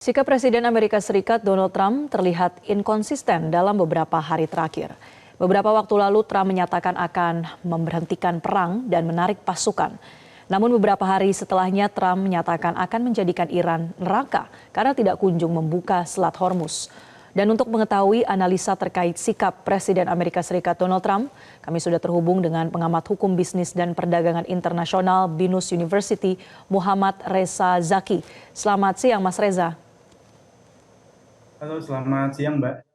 Sikap Presiden Amerika Serikat Donald Trump terlihat inkonsisten dalam beberapa hari terakhir. Beberapa waktu lalu Trump menyatakan akan memberhentikan perang dan menarik pasukan. Namun beberapa hari setelahnya Trump menyatakan akan menjadikan Iran neraka karena tidak kunjung membuka Selat Hormuz. Dan untuk mengetahui analisa terkait sikap Presiden Amerika Serikat Donald Trump, kami sudah terhubung dengan pengamat hukum bisnis dan perdagangan internasional BINUS University, Muhammad Reza Zaki. Selamat siang Mas Reza. Halo, selamat siang, Mbak.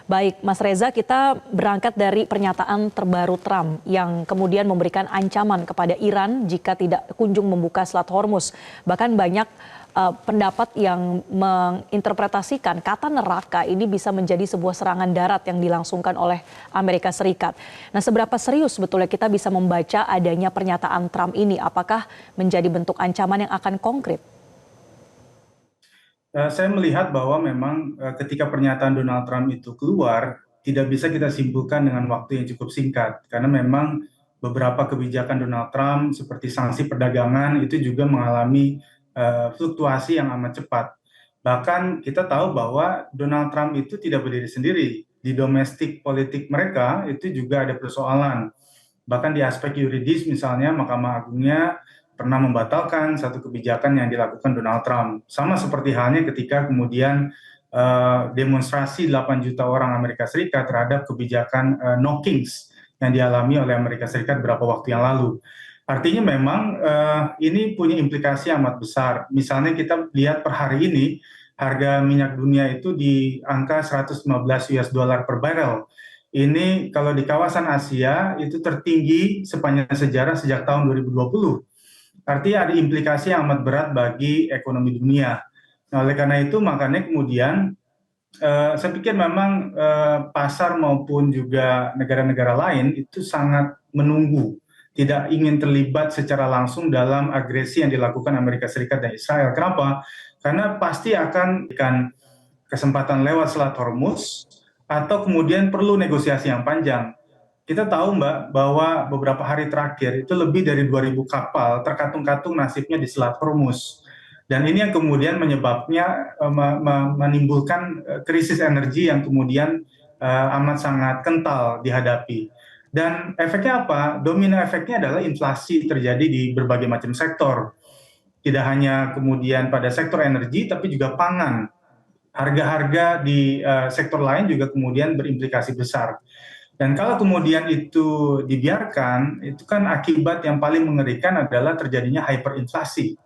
Baik, Mas Reza, kita berangkat dari pernyataan terbaru Trump yang kemudian memberikan ancaman kepada Iran jika tidak kunjung membuka Selat Hormuz. Bahkan banyak pendapat yang menginterpretasikan kata neraka ini bisa menjadi sebuah serangan darat yang dilangsungkan oleh Amerika Serikat. Nah, seberapa serius sebetulnya kita bisa membaca adanya pernyataan Trump ini? Apakah menjadi bentuk ancaman yang akan konkret? Saya melihat bahwa memang ketika pernyataan Donald Trump itu keluar, tidak bisa kita simpulkan dengan waktu yang cukup singkat. Karena memang beberapa kebijakan Donald Trump seperti sanksi perdagangan itu juga mengalami fluktuasi yang amat cepat. Bahkan kita tahu bahwa Donald Trump itu tidak berdiri sendiri. Di domestik politik mereka itu juga ada persoalan. Bahkan di aspek yuridis misalnya Mahkamah Agungnya pernah membatalkan satu kebijakan yang dilakukan Donald Trump. Sama seperti halnya ketika kemudian demonstrasi 8 juta orang Amerika Serikat terhadap kebijakan no kings yang dialami oleh Amerika Serikat beberapa waktu yang lalu. Artinya memang ini punya implikasi amat besar. Misalnya kita lihat per hari ini, harga minyak dunia itu di angka 115 US dollar per barrel. Ini kalau di kawasan Asia itu tertinggi sepanjang sejarah sejak tahun 2020. Artinya ada implikasi yang amat berat bagi ekonomi dunia. Nah, oleh karena itu makanya kemudian saya pikir memang pasar maupun juga negara-negara lain itu sangat menunggu, tidak ingin terlibat secara langsung dalam agresi yang dilakukan Amerika Serikat dan Israel. Kenapa? Karena pasti akan berikan kesempatan lewat Selat Hormuz atau kemudian perlu negosiasi yang panjang. Kita tahu, Mbak, bahwa beberapa hari terakhir itu lebih dari 2.000 kapal terkatung-katung nasibnya di Selat Hormuz. Dan ini yang kemudian menimbulkan krisis energi yang kemudian amat sangat kental dihadapi. Dan efeknya apa? Domino efeknya adalah inflasi terjadi di berbagai macam sektor. Tidak hanya kemudian pada sektor energi, tapi juga pangan. Harga-harga di sektor lain juga kemudian berimplikasi besar. Dan kalau kemudian itu dibiarkan, itu kan akibat yang paling mengerikan adalah terjadinya hyperinflasi.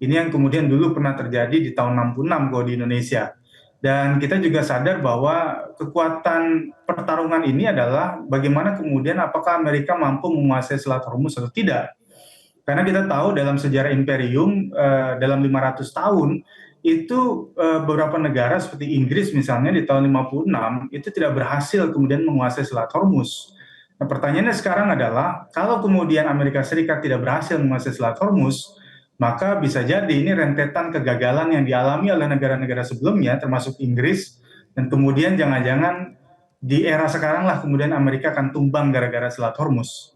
Ini yang kemudian dulu pernah terjadi di tahun 66 kalau di Indonesia. Dan kita juga sadar bahwa kekuatan pertarungan ini adalah bagaimana kemudian apakah Amerika mampu menguasai Selat Hormuz atau tidak. Karena kita tahu dalam sejarah imperium dalam 500 tahun itu beberapa negara seperti Inggris misalnya di tahun 56 itu tidak berhasil kemudian menguasai Selat Hormuz. Nah, pertanyaannya sekarang adalah kalau kemudian Amerika Serikat tidak berhasil menguasai Selat Hormuz, maka bisa jadi ini rentetan kegagalan yang dialami oleh negara-negara sebelumnya termasuk Inggris, dan kemudian jangan-jangan di era sekarang lah kemudian Amerika akan tumbang gara-gara Selat Hormuz.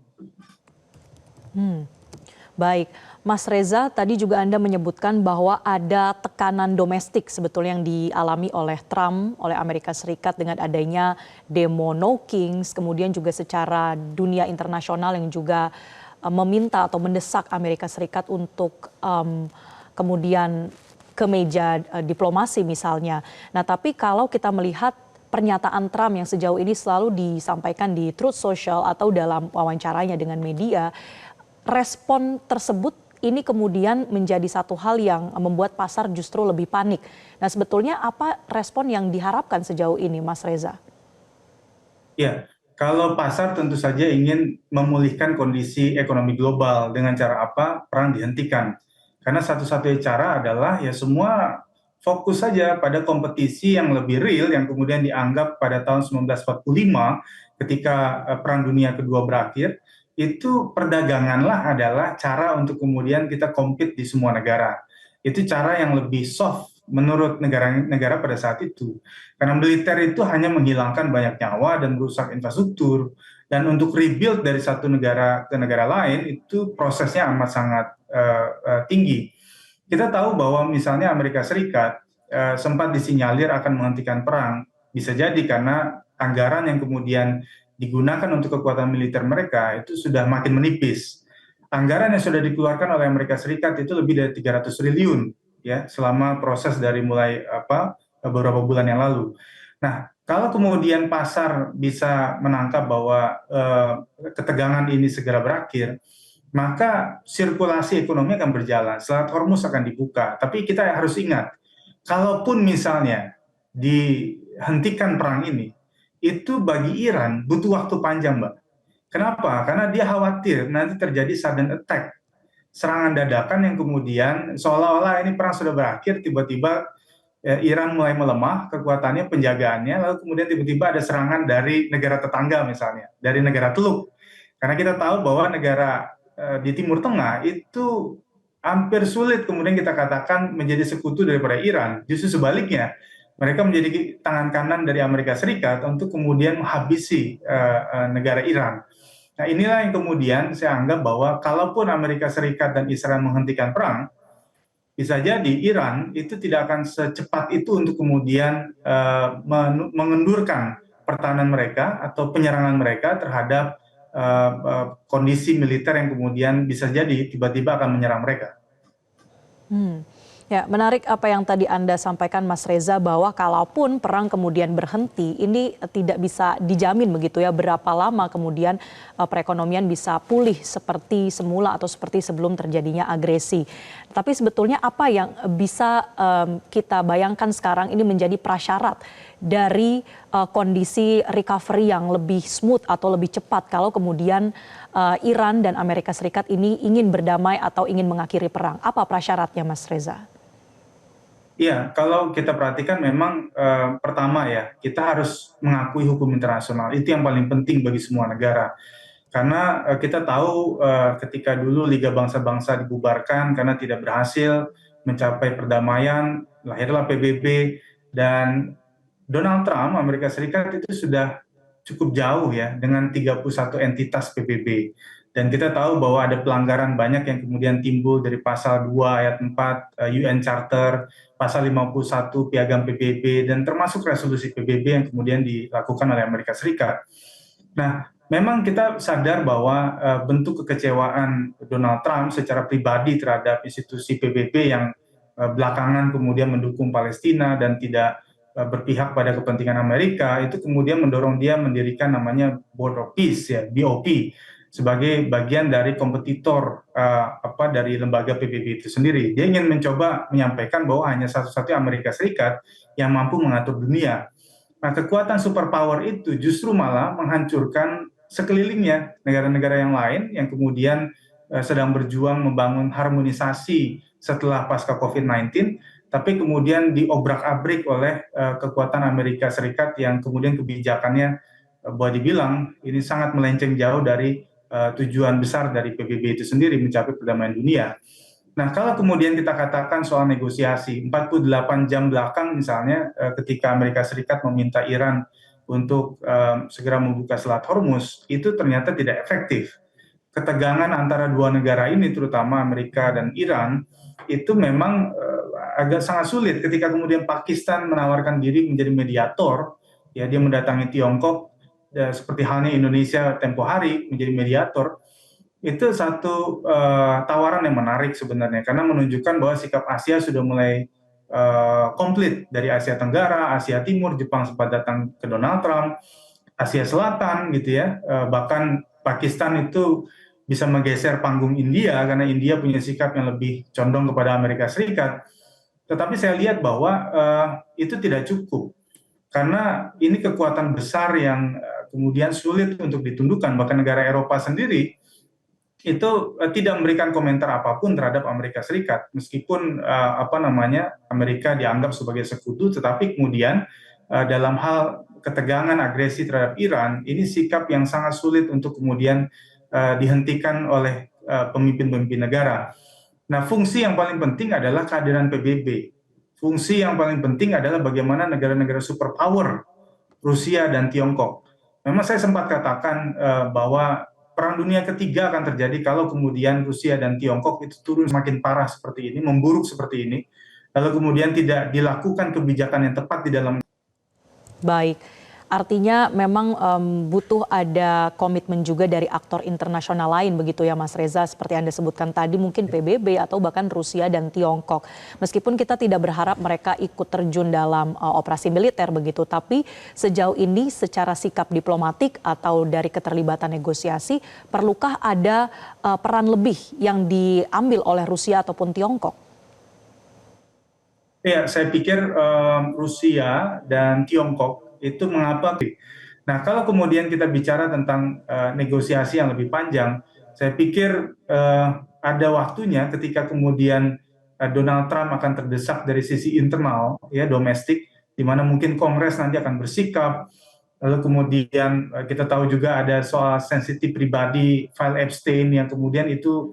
Baik, Mas Reza, tadi juga Anda menyebutkan bahwa ada tekanan domestik sebetulnya yang dialami oleh Trump, oleh Amerika Serikat dengan adanya demo No Kings, kemudian juga secara dunia internasional yang juga meminta atau mendesak Amerika Serikat untuk kemudian ke meja diplomasi misalnya. Nah, tapi kalau kita melihat pernyataan Trump yang sejauh ini selalu disampaikan di Truth Social atau dalam wawancaranya dengan media, respon tersebut ini kemudian menjadi satu hal yang membuat pasar justru lebih panik. Nah, sebetulnya apa respon yang diharapkan sejauh ini, Mas Reza? Ya, kalau pasar tentu saja ingin memulihkan kondisi ekonomi global dengan cara apa? Perang dihentikan. Karena satu-satunya cara adalah ya semua fokus saja pada kompetisi yang lebih real yang kemudian dianggap pada tahun 1945 ketika Perang Dunia Kedua berakhir, itu perdaganganlah adalah cara untuk kemudian kita compete di semua negara. Itu cara yang lebih soft menurut negara-negara pada saat itu. Karena militer itu hanya menghilangkan banyak nyawa dan merusak infrastruktur. Dan untuk rebuild dari satu negara ke negara lain itu prosesnya amat sangat tinggi. Kita tahu bahwa misalnya Amerika Serikat sempat disinyalir akan menghentikan perang, bisa jadi karena anggaran yang kemudian digunakan untuk kekuatan militer mereka itu sudah makin menipis. Anggaran yang sudah dikeluarkan oleh Amerika Serikat itu lebih dari 300 triliun ya selama proses dari mulai beberapa bulan yang lalu. Nah, kalau kemudian pasar bisa menangkap bahwa ketegangan ini segera berakhir, maka sirkulasi ekonomi akan berjalan, Selat Hormuz akan dibuka. Tapi kita harus ingat, kalaupun misalnya dihentikan perang ini, itu bagi Iran butuh waktu panjang, Mbak. Kenapa? Karena dia khawatir nanti terjadi sudden attack, serangan dadakan yang kemudian seolah-olah ini perang sudah berakhir, tiba-tiba Iran mulai melemah kekuatannya, penjagaannya, lalu kemudian tiba-tiba ada serangan dari negara tetangga misalnya, dari negara Teluk. Karena kita tahu bahwa negara di Timur Tengah itu hampir sulit kemudian kita katakan menjadi sekutu daripada Iran. Justru sebaliknya, mereka menjadi tangan kanan dari Amerika Serikat untuk kemudian menghabisi negara Iran. Nah, inilah yang kemudian saya anggap bahwa kalaupun Amerika Serikat dan Israel menghentikan perang, bisa jadi Iran itu tidak akan secepat itu untuk kemudian mengendurkan pertahanan mereka atau penyerangan mereka terhadap kondisi militer yang kemudian bisa jadi tiba-tiba akan menyerang mereka. Ya, menarik apa yang tadi Anda sampaikan Mas Reza, bahwa kalaupun perang kemudian berhenti, ini tidak bisa dijamin begitu ya berapa lama kemudian perekonomian bisa pulih seperti semula atau seperti sebelum terjadinya agresi. Tapi sebetulnya apa yang bisa kita bayangkan sekarang ini menjadi prasyarat dari kondisi recovery yang lebih smooth atau lebih cepat kalau kemudian Iran dan Amerika Serikat ini ingin berdamai atau ingin mengakhiri perang? Apa prasyaratnya Mas Reza? Iya, kalau kita perhatikan memang pertama ya, kita harus mengakui hukum internasional. Itu yang paling penting bagi semua negara. Karena kita tahu ketika dulu Liga Bangsa-Bangsa dibubarkan karena tidak berhasil mencapai perdamaian, lahirlah PBB, dan Donald Trump, Amerika Serikat itu sudah cukup jauh ya dengan 31 entitas PBB. Dan kita tahu bahwa ada pelanggaran banyak yang kemudian timbul dari pasal 2 ayat 4 UN Charter, pasal 51 Piagam PBB, dan termasuk resolusi PBB yang kemudian dilakukan oleh Amerika Serikat. Nah, memang kita sadar bahwa bentuk kekecewaan Donald Trump secara pribadi terhadap institusi PBB yang belakangan kemudian mendukung Palestina dan tidak berpihak pada kepentingan Amerika, itu kemudian mendorong dia mendirikan namanya Board of Peace ya, BOP, sebagai bagian dari kompetitor dari lembaga PBB itu sendiri. Dia ingin mencoba menyampaikan bahwa hanya satu-satunya Amerika Serikat yang mampu mengatur dunia. Nah, kekuatan superpower itu justru malah menghancurkan sekelilingnya negara-negara yang lain yang kemudian sedang berjuang membangun harmonisasi setelah pasca COVID-19, tapi kemudian diobrak-abrik oleh kekuatan Amerika Serikat yang kemudian kebijakannya boleh dibilang ini sangat melenceng jauh dari tujuan besar dari PBB itu sendiri, mencapai perdamaian dunia. Nah, kalau kemudian kita katakan soal negosiasi, 48 jam belakang misalnya ketika Amerika Serikat meminta Iran untuk segera membuka Selat Hormuz, itu ternyata tidak efektif. Ketegangan antara dua negara ini, terutama Amerika dan Iran, itu memang agak sangat sulit ketika kemudian Pakistan menawarkan diri menjadi mediator, ya dia mendatangi Tiongkok, seperti halnya Indonesia tempo hari menjadi mediator. Itu satu tawaran yang menarik sebenarnya, karena menunjukkan bahwa sikap Asia sudah mulai komplit, dari Asia Tenggara, Asia Timur, Jepang sempat datang ke Donald Trump, Asia Selatan gitu ya, bahkan Pakistan itu bisa menggeser panggung India karena India punya sikap yang lebih condong kepada Amerika Serikat. Tetapi saya lihat bahwa itu tidak cukup, karena ini kekuatan besar yang kemudian sulit untuk ditundukkan. Bahkan negara Eropa sendiri itu tidak memberikan komentar apapun terhadap Amerika Serikat, meskipun Amerika dianggap sebagai sekutu, tetapi kemudian dalam hal ketegangan agresi terhadap Iran, ini sikap yang sangat sulit untuk kemudian dihentikan oleh pemimpin-pemimpin negara. Nah, fungsi yang paling penting adalah kehadiran PBB. Fungsi yang paling penting adalah bagaimana negara-negara superpower, Rusia dan Tiongkok. Memang saya sempat katakan bahwa Perang Dunia Ketiga akan terjadi kalau kemudian Rusia dan Tiongkok itu turun semakin parah seperti ini, memburuk seperti ini. lalu kemudian tidak dilakukan kebijakan yang tepat di dalam. Baik, artinya memang butuh ada komitmen juga dari aktor internasional lain begitu ya Mas Reza, seperti Anda sebutkan tadi mungkin PBB atau bahkan Rusia dan Tiongkok. Meskipun kita tidak berharap mereka ikut terjun dalam operasi militer begitu, tapi sejauh ini secara sikap diplomatik atau dari keterlibatan negosiasi, perlukah ada peran lebih yang diambil oleh Rusia ataupun Tiongkok? Ya, saya pikir Rusia dan Tiongkok itu mengapa. Nah, kalau kemudian kita bicara tentang negosiasi yang lebih panjang, saya pikir ada waktunya ketika kemudian Donald Trump akan terdesak dari sisi internal, ya domestik, di mana mungkin Kongres nanti akan bersikap. Lalu kemudian kita tahu juga ada soal sensitif pribadi, file Epstein yang kemudian itu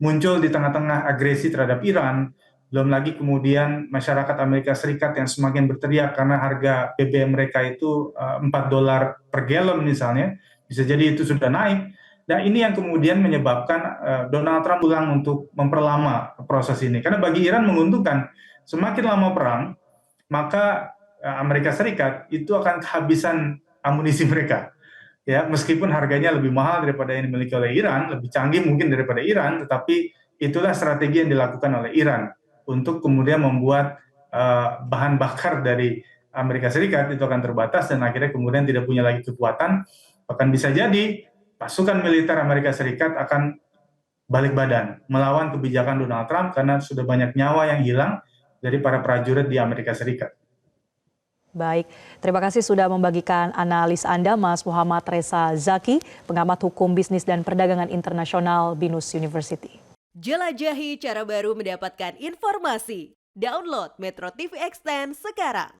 muncul di tengah-tengah agresi terhadap Iran. Belum lagi kemudian masyarakat Amerika Serikat yang semakin berteriak karena harga BBM mereka itu $4 per galon misalnya, bisa jadi itu sudah naik. Nah ini yang kemudian menyebabkan Donald Trump ulang untuk memperlama proses ini. Karena bagi Iran menguntungkan, semakin lama perang, maka Amerika Serikat itu akan kehabisan amunisi mereka. Ya, meskipun harganya lebih mahal daripada yang dimiliki oleh Iran, lebih canggih mungkin daripada Iran, tetapi itulah strategi yang dilakukan oleh Iran untuk kemudian membuat bahan bakar dari Amerika Serikat itu akan terbatas dan akhirnya kemudian tidak punya lagi kekuatan. Bahkan bisa jadi pasukan militer Amerika Serikat akan balik badan melawan kebijakan Donald Trump karena sudah banyak nyawa yang hilang dari para prajurit di Amerika Serikat. Baik, terima kasih sudah membagikan analis Anda, Mas Muhammad Reza Zaki, pengamat hukum bisnis dan perdagangan internasional BINUS University. Jelajahi cara baru mendapatkan informasi. Download Metro TV Extend sekarang.